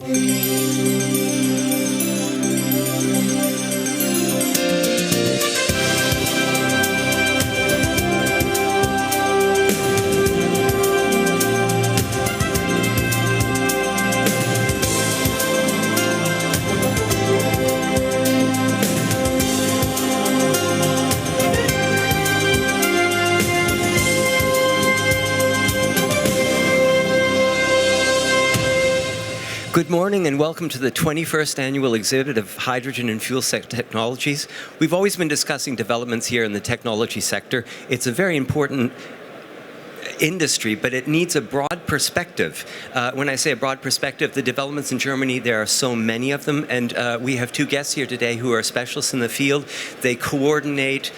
Good morning and welcome to the 21st Annual Exhibit of Hydrogen and Fuel Cell Technologies. We've always been discussing developments here in the technology sector. It's a very important industry, but it needs a broad perspective. When I say a broad perspective, the developments in Germany, there are so many of them, and we have two guests here today who are specialists in the field. They coordinate,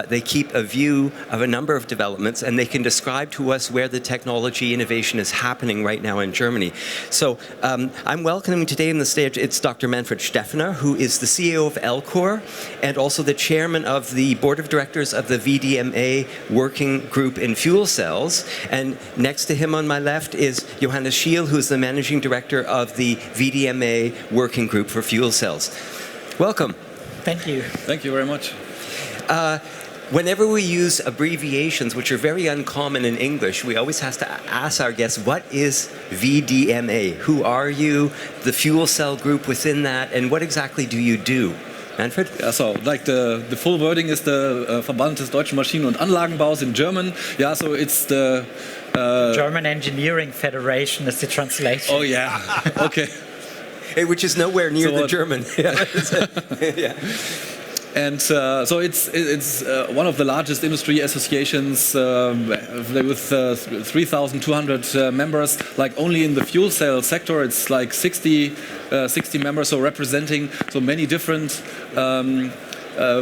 they keep a view of a number of developments, and they can describe to us where the technology innovation is happening right now in Germany. So I'm welcoming today on the stage, it's Dr. Manfred Stefener, who is the CEO of Elcore, and also the chairman of the board of directors of the VDMA working group in fuel cells. And next to him on my left is Johannes Schiel, who's the managing director of the VDMA working group for fuel cells. Welcome. Thank you. Thank you very much. Whenever we use abbreviations, which are very uncommon in English, we always have to ask our guests, what is VDMA? Who are you, the fuel cell group within that, and what exactly do you do? Manfred? Yeah, so like the full wording is the Verband des Deutschen Maschinen- und Anlagenbaus in German. Yeah, so it's the German Engineering Federation is the translation. Oh yeah, okay. Which is nowhere near the German. Yeah. And so it's one of the largest industry associations with 3,200 members. Like only in the fuel cell sector, it's like 60 members, so representing so many different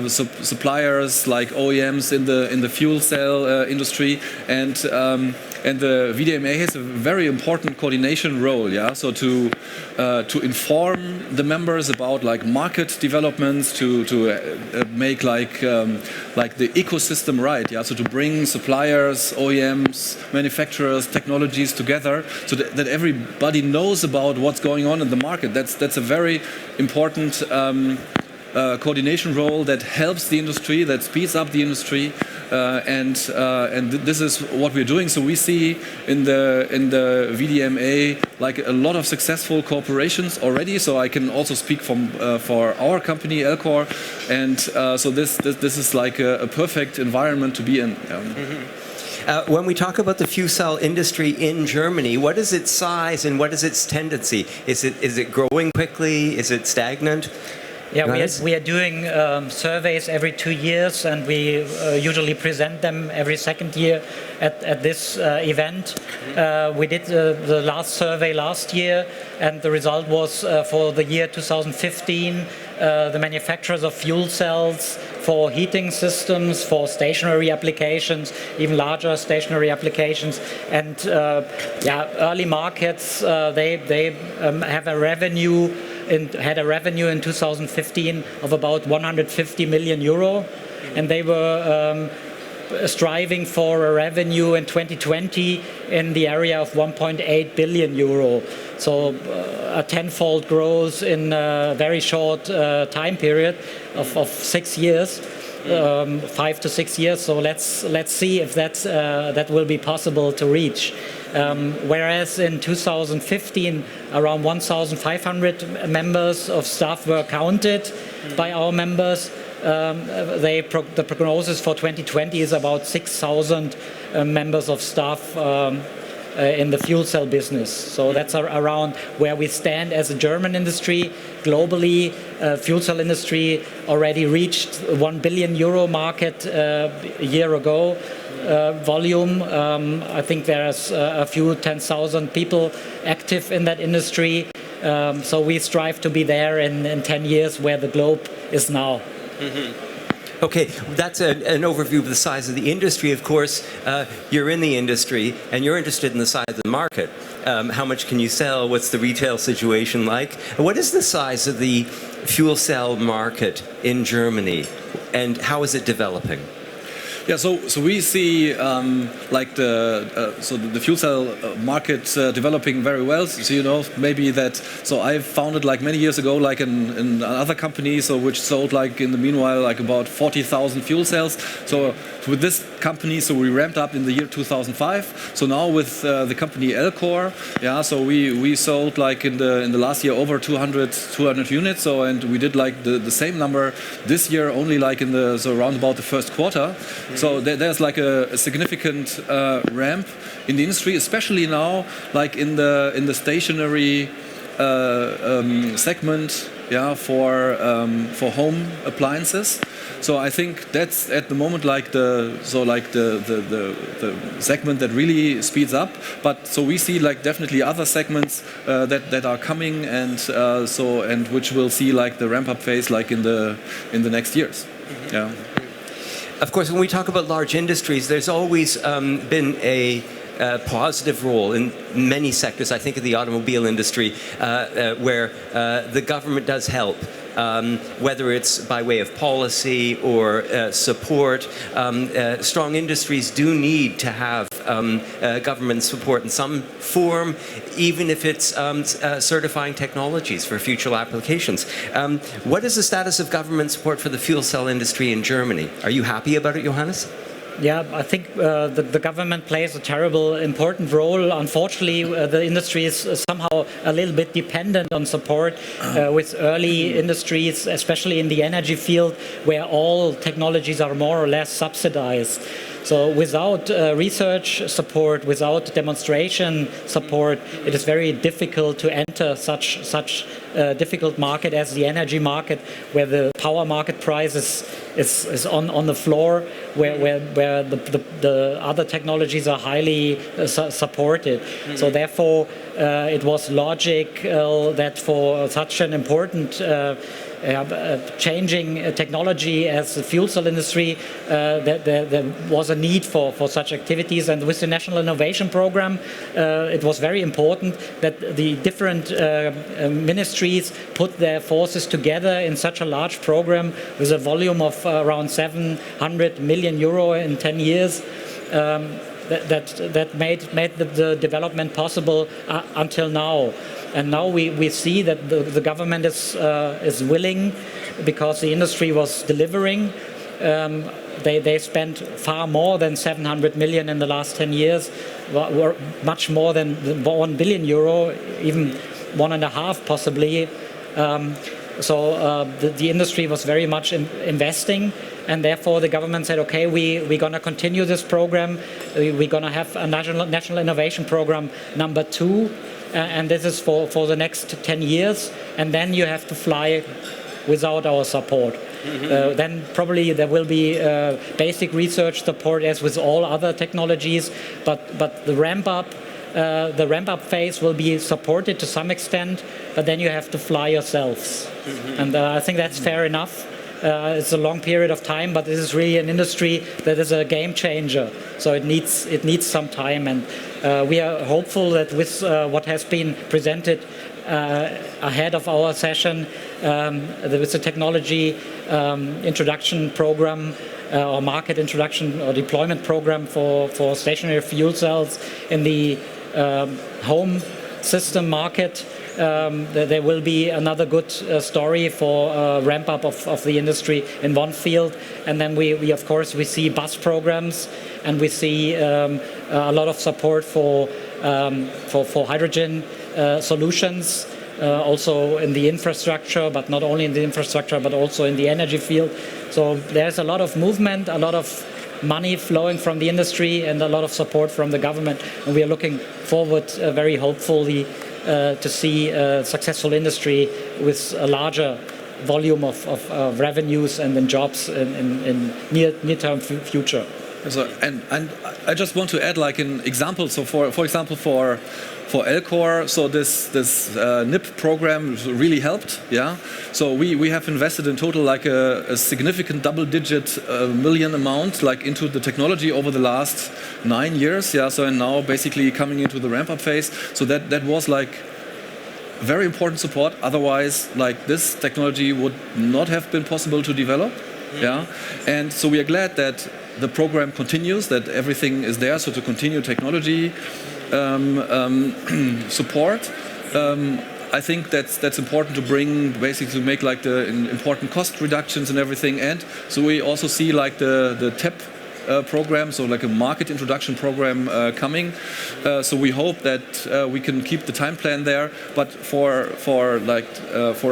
suppliers like OEMs in the fuel cell industry, and the VDMA has a very important coordination role. Yeah, so to inform the members about like market developments, to make like the ecosystem right. Yeah, so to bring suppliers, OEMs, manufacturers, technologies together, so that everybody knows about what's going on in the market. That's a very important coordination role that helps the industry, that speeds up the industry, and this is what we're doing. So we see in the VDMA like a lot of successful cooperations already. So I can also speak for our company Elcore, and so this is like a perfect environment to be in. When we talk about the fuel cell industry in Germany, what is its size and what is its tendency? Is it growing quickly? Is it stagnant? Yeah, we are doing surveys every 2 years, and we usually present them every second year at this event. We did the last survey last year, and the result was for the year 2015, the manufacturers of fuel cells for heating systems, for stationary applications, even larger stationary applications, and early markets, they have a revenue. Had a revenue in 2015 of about 150 million euro, and they were striving for a revenue in 2020 in the area of 1.8 billion euro. So a tenfold growth in a very short time period of 6 years. 5 to 6 years. So let's see if that will be possible to reach. Whereas in 2015, around 1,500 members of staff were counted by our members. The prognosis for 2020 is about 6,000 members of staff in the fuel cell business. So that's around where we stand as a German industry. Globally, fuel cell industry already reached 1 billion euro market a year ago. Volume, I think there's a few 10,000 people active in that industry. So we strive to be there in 10 years where the globe is now. Mm-hmm. Okay, that's an overview of the size of the industry. Of course, you're in the industry and you're interested in the size of the market. How much can you sell? What's the retail situation like? What is the size of the fuel cell market in Germany, and how is it developing? Yeah, so we see like the fuel cell market developing very well. So you know maybe that. So I founded like many years ago like in another company, so which sold like in the meanwhile like about 40,000 fuel cells. So with this company, so we ramped up in the year 2005. So now with the company Elcore, yeah, so we sold like in the last year over 200 units. So and we did like the same number this year only like in the so around about the first quarter. So there's like a significant ramp in the industry, especially now, like in the stationary segment, yeah, for home appliances. So I think that's at the moment like the segment that really speeds up. But so we see like definitely other segments that are coming and and which will see like the ramp up phase like in the next years. Mm-hmm. Yeah. Of course, when we talk about large industries, there's always been a positive role in many sectors. I think of the automobile industry, where the government does help. Whether it's by way of policy or support, strong industries do need to have government support in some form, even if it's certifying technologies for future applications. What is the status of government support for the fuel cell industry in Germany? Are you happy about it, Johannes? Yeah, I think the government plays a terrible important role. Unfortunately, the industry is somehow a little bit dependent on support with early industries, especially in the energy field, where all technologies are more or less subsidized. So without research support, without demonstration support, it is very difficult to enter such difficult market as the energy market, where the power market price is on the floor, where the other technologies are highly supported. Mm-hmm. So therefore, it was logical that for such an important changing technology as the fuel cell industry, that there was a need for such activities. And with the National Innovation Program, it was very important that the different ministries put their forces together in such a large program with a volume of around 700 million euro in 10 years. That made the development possible until now. And now we see that the government is willing, because the industry was delivering. They spent far more than 700 million in the last 10 years, much more than 1 billion euro, even 1.5 possibly. So the industry was very much investing, and therefore the government said, okay, we're going to continue this program. We're going to have a national innovation program number 2. And this is for the next 10 years, and then you have to fly without our support. Mm-hmm. Then probably there will be basic research support as with all other technologies, but the ramp up phase will be supported to some extent, but then you have to fly yourselves. Mm-hmm. And I think that's fair enough. It's a long period of time, but this is really an industry that is a game changer. So it needs some time, and we are hopeful that with what has been presented ahead of our session, with the technology introduction program or market introduction or deployment program for stationary fuel cells in the home system market, there will be another good story for ramp up of the industry in one field. And then we of course we see bus programs, and we see a lot of support for hydrogen solutions, also in the infrastructure, but not only in the infrastructure, but also in the energy field. So there's a lot of movement, a lot of money flowing from the industry, and a lot of support from the government. And we are looking forward very hopefully to see a successful industry with a larger volume of revenues and then jobs in near-term future. So, and I just want to add like an example. So for example for Elcore, so this NIP program really helped. Yeah. So we have invested in total like a significant double-digit million amount like into the technology over the last 9 years. Yeah. So and now basically coming into the ramp-up phase. So that was like very important support. Otherwise, like this technology would not have been possible to develop. Yeah. And so we are glad that the program continues, that everything is there, so to continue technology support. I think that's important to bring, basically to make like the important cost reductions and everything. And so we also see like the TEP program, so like a market introduction program coming. So we hope that we can keep the time plan there. But for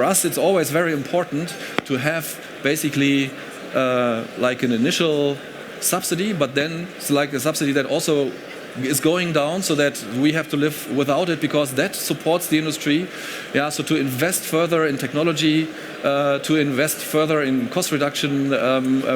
us, it's always very important to have basically like an initial subsidy, but then it's like a subsidy that also is going down, so that we have to live without it, because that supports the industry. Yeah, so to invest further in technology, to invest further in cost reduction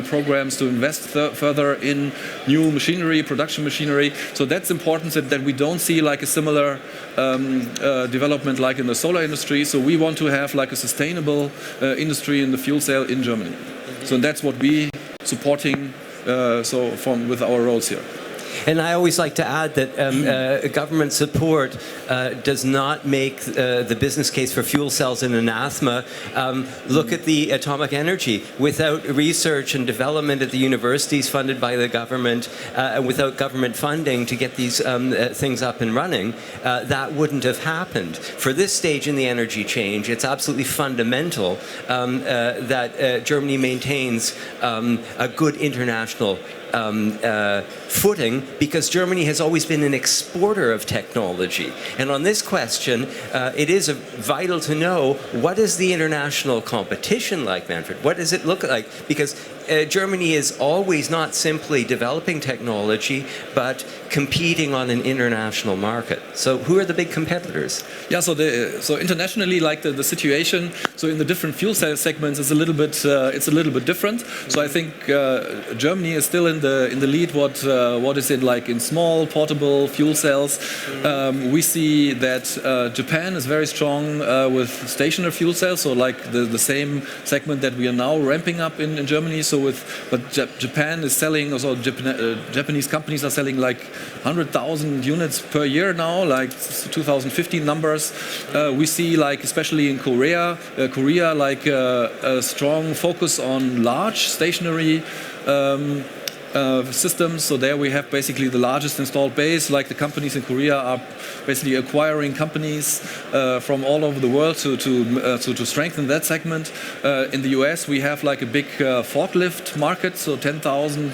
programs, to invest further in new machinery, production machinery. So that's important, that we don't see like a similar development like in the solar industry. So we want to have like a sustainable industry in the fuel cell in Germany. So that's what we supporting with our roles here. And I always like to add that government support does not make the business case for fuel cells an anathema. Look at the atomic energy. Without research and development at the universities funded by the government, without government funding to get these things up and running, that wouldn't have happened. For this stage in the energy change, it's absolutely fundamental that Germany maintains a good international footing, because Germany has always been an exporter of technology. And on this question, it is vital to know, what is the international competition like, Manfred? What does it look like? Because Germany is always not simply developing technology, but competing on an international market. So who are the big competitors? Yeah, so internationally, like the situation, so in the different fuel cell segments is a little bit it's a little bit different. So I think Germany is still in the lead. What is it like in small portable fuel cells? We see that Japan is very strong with stationary fuel cells, so like the same segment that we are now ramping up in Germany. So Japan is selling, also Japanese companies are selling like 100,000 units per year now, like 2015 numbers. We see, like especially in Korea like a strong focus on large stationary systems. So there we have basically the largest installed base. Like the companies in Korea are basically acquiring companies from all over the world to strengthen that segment. In the US we have like a big forklift market, so 10,000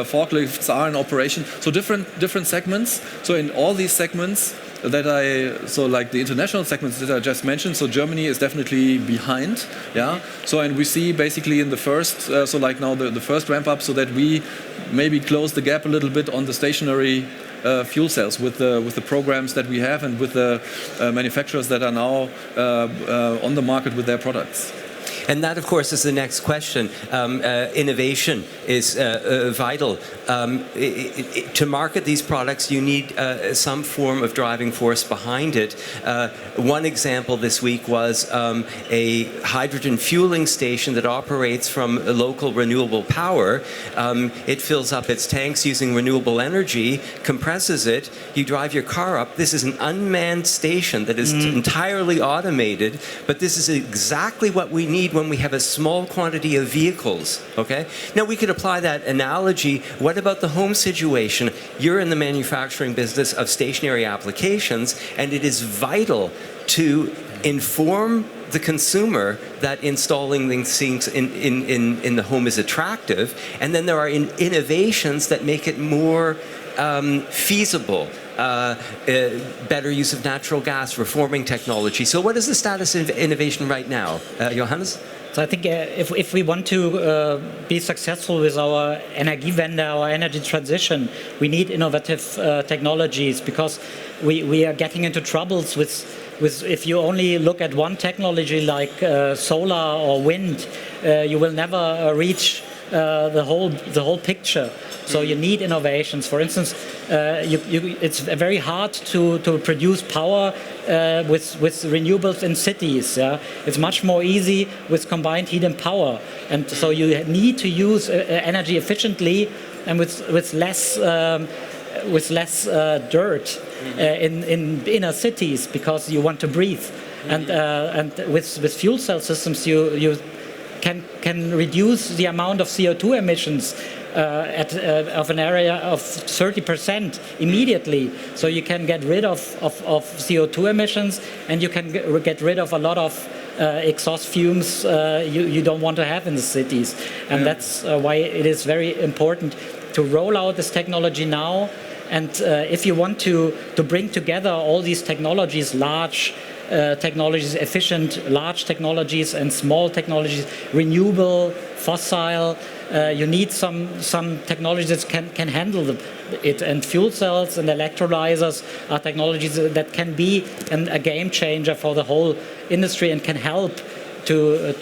forklifts are in operation. So different segments. So in all these segments like the international segments that I just mentioned, so Germany is definitely behind, yeah. So and we see basically in the first, so like now the first ramp up, so that we maybe close the gap a little bit on the stationary fuel cells with the programs that we have and with the manufacturers that are now on the market with their products. And that, of course, is the next question. Innovation is vital. To market these products, you need some form of driving force behind it. One example this week was a hydrogen fueling station that operates from local renewable power. It fills up its tanks using renewable energy, compresses it, you drive your car up. This is an unmanned station that is entirely automated, but this is exactly what we need when we have a small quantity of vehicles, okay? Now we could apply that analogy. What about the home situation? You're in the manufacturing business of stationary applications, and it is vital to inform the consumer that installing these things in the home is attractive, and then there are innovations that make it more feasible. Better use of natural gas, reforming technology. So what is the status of innovation right now? Johannes? So I think if we want to be successful with our Energiewende, our energy transition, we need innovative technologies, because we are getting into troubles with if you only look at one technology like solar or wind, you will never reach the whole picture. So you need innovations. For instance, it's very hard to produce power with renewables in cities. Yeah? It's much more easy with combined heat and power. And so you need to use energy efficiently and with less dirt in inner cities, because you want to breathe. And with fuel cell systems, you can reduce the amount of CO2 emissions of an area of 30% immediately. So you can get rid of CO2 emissions, and you can get rid of a lot of exhaust fumes you don't want to have in the cities. And that's why it is very important to roll out this technology now. And if you want to bring together all these technologies, large technologies, efficient large technologies and small technologies, renewable, fossil, you need some technologies that can handle it. And fuel cells and electrolyzers are technologies that can be a game changer for the whole industry and can help to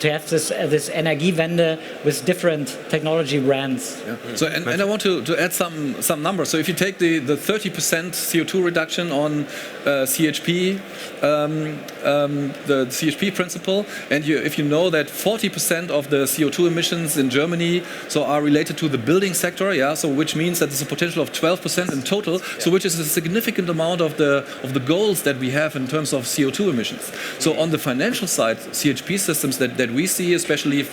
have this Energiewende with different technology brands. Yeah. So and I want to add some numbers. So if you take the 30% CO2 reduction on CHP, the CHP principle, and if you know that 40% of the CO2 emissions in Germany are related to the building sector, so which means that there's a potential of 12% in total, so which is a significant amount of the goals that we have in terms of CO2 emissions. So on the financial side, CHP systems that we see, especially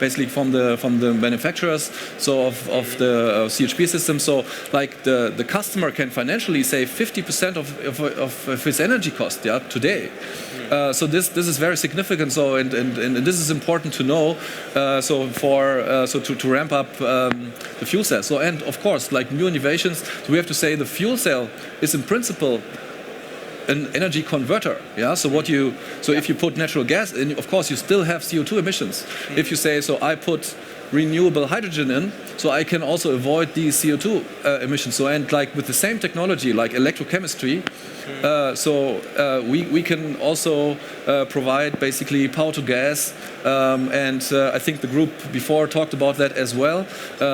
basically from the manufacturers, so of the CHP systems, so like the customer can financially save 50% of his energy cost today. So this is very significant. So and this is important to know. To ramp up the fuel cell. So and of course, like new innovations, so we have to say the fuel cell is in principle an energy converter. So if you put natural gas in, of course you still have CO2 emissions. If you say, so I put renewable hydrogen in, so I can also avoid these CO2 emissions. So and like with the same technology, like electrochemistry, we can also provide basically power to gas, and I think the group before talked about that as well.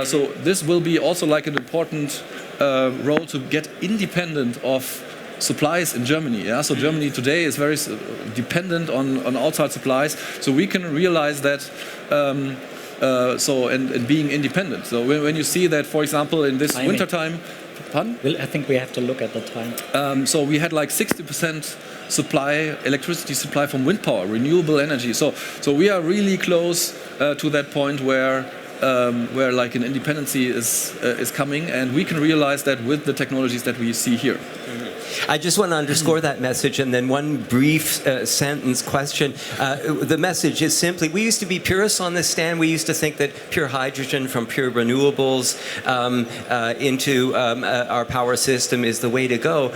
So this will be also like an important role to get independent of supplies in Germany. So Germany today is very dependent on outside supplies. So we can realize that. And being independent. So when you see that, for example, in this winter time, pardon? Well, I think we have to look at the time. So we had like 60% electricity supply from wind power, renewable energy. So we are really close to that point where like an independency is coming, and we can realize that with the technologies that we see here. I just want to underscore that message, and then one brief sentence question. The message is simply, we used to be purists on this stand. We used to think that pure hydrogen from pure renewables into our power system is the way to go.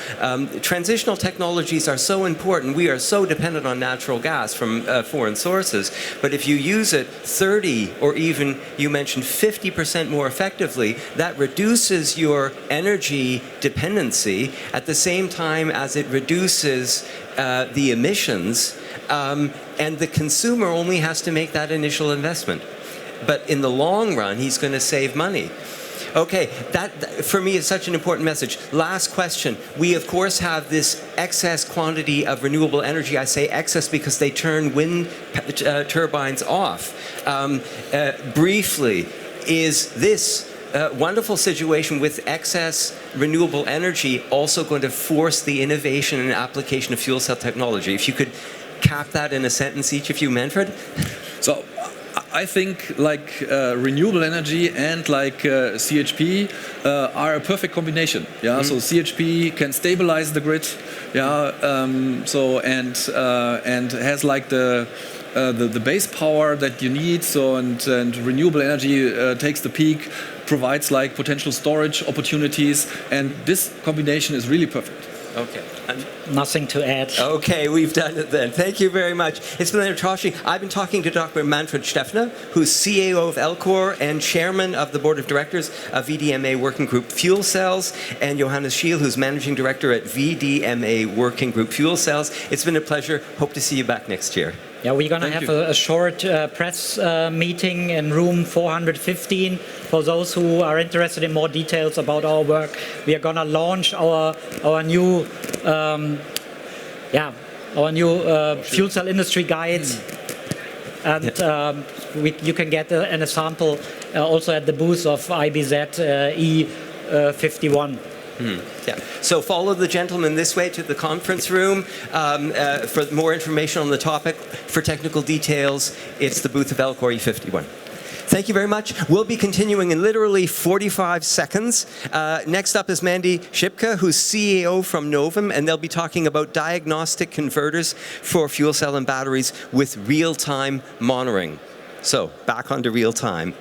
Transitional technologies are so important. We are so dependent on natural gas from foreign sources. But if you use it 30 or even, you mentioned 50% more effectively, that reduces your energy dependency at the same time as it reduces the emissions, and the consumer only has to make that initial investment. But in the long run, he's going to save money. Okay, that for me is such an important message. Last question. We, of course, have this excess quantity of renewable energy. I say excess because they turn wind turbines off. Briefly, is this wonderful situation with excess renewable energy also going to force the innovation and application of fuel cell technology? If you could cap that in a sentence each of you, Manfred? So I think like renewable energy and like CHP are a perfect combination. So CHP can stabilize the grid. And has like the base power that you need. So and renewable energy takes the peak, provides like potential storage opportunities, and this combination is really perfect. Okay. Nothing to add. Okay, we've done it then. Thank you very much. It's been interesting. I've been talking to Dr. Manfred Stefener, who's CEO of Elcore and chairman of the board of directors of VDMA Working Group Fuel Cells, and Johannes Schiel, who's managing director at VDMA Working Group Fuel Cells. It's been a pleasure. Hope to see you back next year. Yeah, we're going to have a short press meeting in room 415 for those who are interested in more details about our work. We are going to launch our new fuel cell industry guides, and you can get an example also at the booth of IBZ E51. Yeah. So follow the gentleman this way to the conference room for more information on the topic. For technical details, it's the booth of Elcore E51. Thank you very much. We'll be continuing in literally 45 seconds. Next up is Mandy Shipka, who's CEO from Novum, and they'll be talking about diagnostic converters for fuel cell and batteries with real-time monitoring. So, back onto real time.